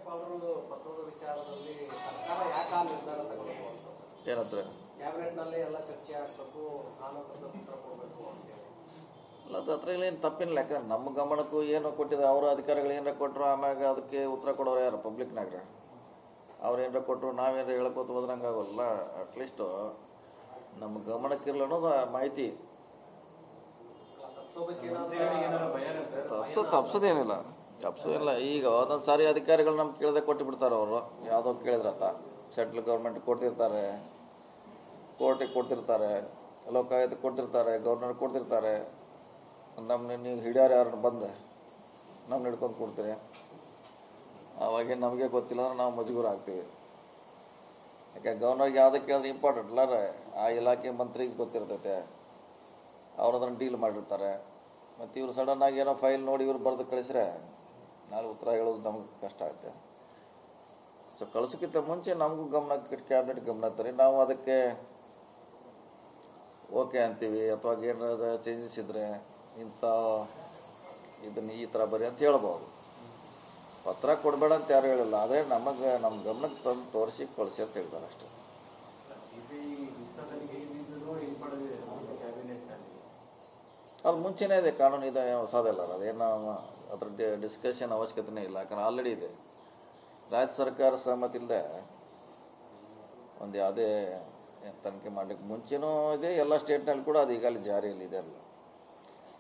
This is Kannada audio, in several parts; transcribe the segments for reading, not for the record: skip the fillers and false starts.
ರಾಜ್ಯಪಾಲರು ಪತ್ರದ ವಿಚಾರದಲ್ಲಿ ಸರ್ಕಾರ ಯಾಕೆ ನಿರ್ಧಾರ ತಗೊಳ್ಬೇಕು ಅಂತ ಏನಂದ್ರೆ ಕ್ಯಾಬಿನೆಟ್ನಲ್ಲಿ ಎಲ್ಲ ಚರ್ಚೆ ಆಗಬೇಕು, ಆನಂತರದ ಉತ್ತರ ಕೊಡಬೇಕು ಅಂತೇಳಿ. ಅಲ್ಲ, ಅದು ಅದ್ರ ಏನು ತಪ್ಪಿಲ್ಲ. ಯಾಕಂದ್ರೆ ನಮ್ಮ ಗಮನಕ್ಕೂ ಏನೋ ಕೊಟ್ಟಿದ್ದಾರೆ, ಅವರ ಅಧಿಕಾರಿಗಳು ಏನಾರ ಕೊಟ್ಟರು, ಆಮ್ಯಾಗ ಅದಕ್ಕೆ ಉತ್ತರ ಕೊಡೋರು ಯಾರು? ಪಬ್ಲಿಕ್ನಾಗ್ರೆ ಅವ್ರು ಏನಾರ ಕೊಟ್ಟರು ನಾವೇನಾರ ಹೇಳ್ಕೊತ ಹೋದ್ರಂಗೆ ಆಗೋಲ್ಲ. ಅಟ್ಲೀಸ್ಟು ನಮ್ಮ ಗಮನಕ್ಕಿರಲ್ಲ ಅನ್ನೋದು ಮಾಹಿತಿ. ತಪ್ಸೋದೇನಿಲ್ಲ. ಈಗ ಒಂದೊಂದು ಸಾರಿ ಅಧಿಕಾರಿಗಳು ನಮ್ಗೆ ಕೇಳದೆ ಕೊಟ್ಟು ಬಿಡ್ತಾರೆ. ಅವರು ಯಾವುದೋ ಕೇಳಿದ್ರತ್ತ ಸೆಂಟ್ರಲ್ ಗೌರ್ಮೆಂಟ್ ಕೊಡ್ತಿರ್ತಾರೆ, ಕೋರ್ಟಿಗೆ ಕೊಡ್ತಿರ್ತಾರೆ, ಲೋಕಾಯುಕ್ತ ಕೊಡ್ತಿರ್ತಾರೆ, ಗವರ್ನರ್ ಕೊಡ್ತಿರ್ತಾರೆ. ನಮ್ಮನ್ನ ನೀವು ಹಿಡಿಯಾರು ಯಾರನ್ನ ಬಂದು ನಮ್ಮನ್ನ ಹಿಡ್ಕೊಂಡು ಕೊಡ್ತೀರಿ. ಅವಾಗೇನು ನಮಗೆ ಗೊತ್ತಿಲ್ಲ ಅಂದ್ರೆ ನಾವು ಮಜಬೂರು ಆಗ್ತೀವಿ. ಯಾಕೆ ಗವರ್ನರ್ಗೆ ಯಾವುದಕ್ಕೆ ಕೇಳಿದ್ರೆ ಇಂಪಾರ್ಟೆಂಟ್ ಅಲ್ಲಾರ, ಆ ಇಲಾಖೆ ಮಂತ್ರಿಗೆ ಗೊತ್ತಿರ್ತೈತೆ, ಅವ್ರು ಅದನ್ನು ಡೀಲ್ ಮಾಡಿರ್ತಾರೆ. ಮತ್ತು ಇವರು ಸಡನ್ನಾಗಿ ಏನೋ ಫೈಲ್ ನೋಡಿ ಇವ್ರು ಬರೆದು ಕಳಿಸ್ರೆ ನಾಳೆ ಉತ್ತರ ಹೇಳೋದು ನಮ್ಗೆ ಕಷ್ಟ ಆಗುತ್ತೆ. ಸೊ ಕಳಿಸೋಕ್ಕಿಂತ ಮುಂಚೆ ನಮಗೂ ಗಮನ, ಕ್ಯಾಬಿನೆಟ್ ಗಮನ ತರಿ, ನಾವು ಅದಕ್ಕೆ ಓಕೆ ಅಂತೀವಿ. ಅಥವಾ ಏನಾರ ಚೇಂಜಸ್ ಇದ್ದರೆ ಇಂಥ ಇದನ್ನು ಈ ಥರ ಬರೀ ಅಂತ ಹೇಳ್ಬೋದು. ಪತ್ರ ಕೊಡಬೇಡ ಅಂತ ಯಾರು ಹೇಳಿಲ್ಲ, ಆದರೆ ನಮಗೆ ನಮ್ಮ ಗಮನಕ್ಕೆ ತಂದು ತೋರಿಸಿ ಕಳಿಸಿ ಅಂತ ಹೇಳ್ತಾರೆ ಅಷ್ಟೇ. ಅದು ಮುಂಚೆನೇ ಇದೆ, ಕಾನೂನು ಇದೆ, ಹೊಸದಲ್ಲ. ಅದೇನು ಅದ್ರ ಡಿಸ್ಕಷನ್ ಅವಶ್ಯಕತೆನೇ ಇಲ್ಲ. ಯಾಕಂದ್ರೆ ಆಲ್ರೆಡಿ ಇದೆ. ರಾಜ್ಯ ಸರ್ಕಾರ ಸಹಮತಿ ಇಲ್ಲದೆ ಒಂದು ಯಾವುದೇ ತನಿಖೆ ಮಾಡಲಿಕ್ಕೆ ಮುಂಚೆನೂ ಇದೆ. ಎಲ್ಲ ಸ್ಟೇಟ್ನಲ್ಲಿ ಕೂಡ ಅದು ಈಗಾಗಲೇ ಜಾರಿಯಲ್ಲಿ ಇದೆ. ಅಲ್ಲ,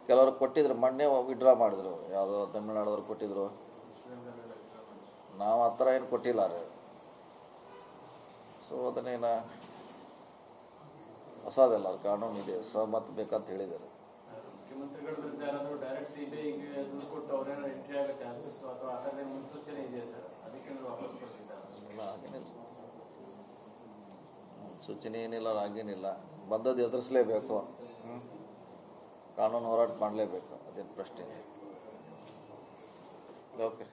ಕೆಲವರು ಕೊಟ್ಟಿದ್ರು, ಮೊನ್ನೆ ವಿಡ್ರಾ ಮಾಡಿದ್ರು. ಯಾವುದೋ ತಮಿಳ್ನಾಡವ್ರು ಕೊಟ್ಟಿದ್ರು, ನಾವು ಆ ಥರ ಏನು ಕೊಟ್ಟಿಲ್ಲ ರೀ. ಸೊ ಅದನ್ನೇನು ಹೊಸದಲ್ಲ, ಕಾನೂನು ಇದೆ, ಸಹಮತ ಬೇಕಂತ ಹೇಳಿದ್ದಾರೆ. ಮುಖ್ಯಮಂತ್ರಿಗಳ ವಿರುದ್ಧ ಯಾರಾದರೂ ಡೈರೆಕ್ಟ್ ಸಿಬಿಐಗೆ ದುಡ್ಡು ಕೊಟ್ಟು ಅವರೇನೋ ಎಂಟ್ರಿ ಆಗೋ ಚಾನ್ಸಸ್ ಅಥವಾ ಅದರ ಮುನ್ಸೂಚನೆ ಇದೆಯಾ ಸರ್? ಅದಕ್ಕೆ ವಾಪಸ್ ಕೊಡ್ತಿದ್ದಾರೆ? ಇಲ್ಲ, ಹಾಗೇನಿಲ್ಲ. ಸೂಚನೆ ಏನಿಲ್ಲ, ಹಾಗೇನಿಲ್ಲ. ಬಂದದ್ದು ಎದುರಿಸಲೇಬೇಕು, ಕಾನೂನು ಹೋರಾಟ ಮಾಡಲೇಬೇಕು, ಅದೇನು ಪ್ರಶ್ನೆ ಇದೆ. ಓಕೆ.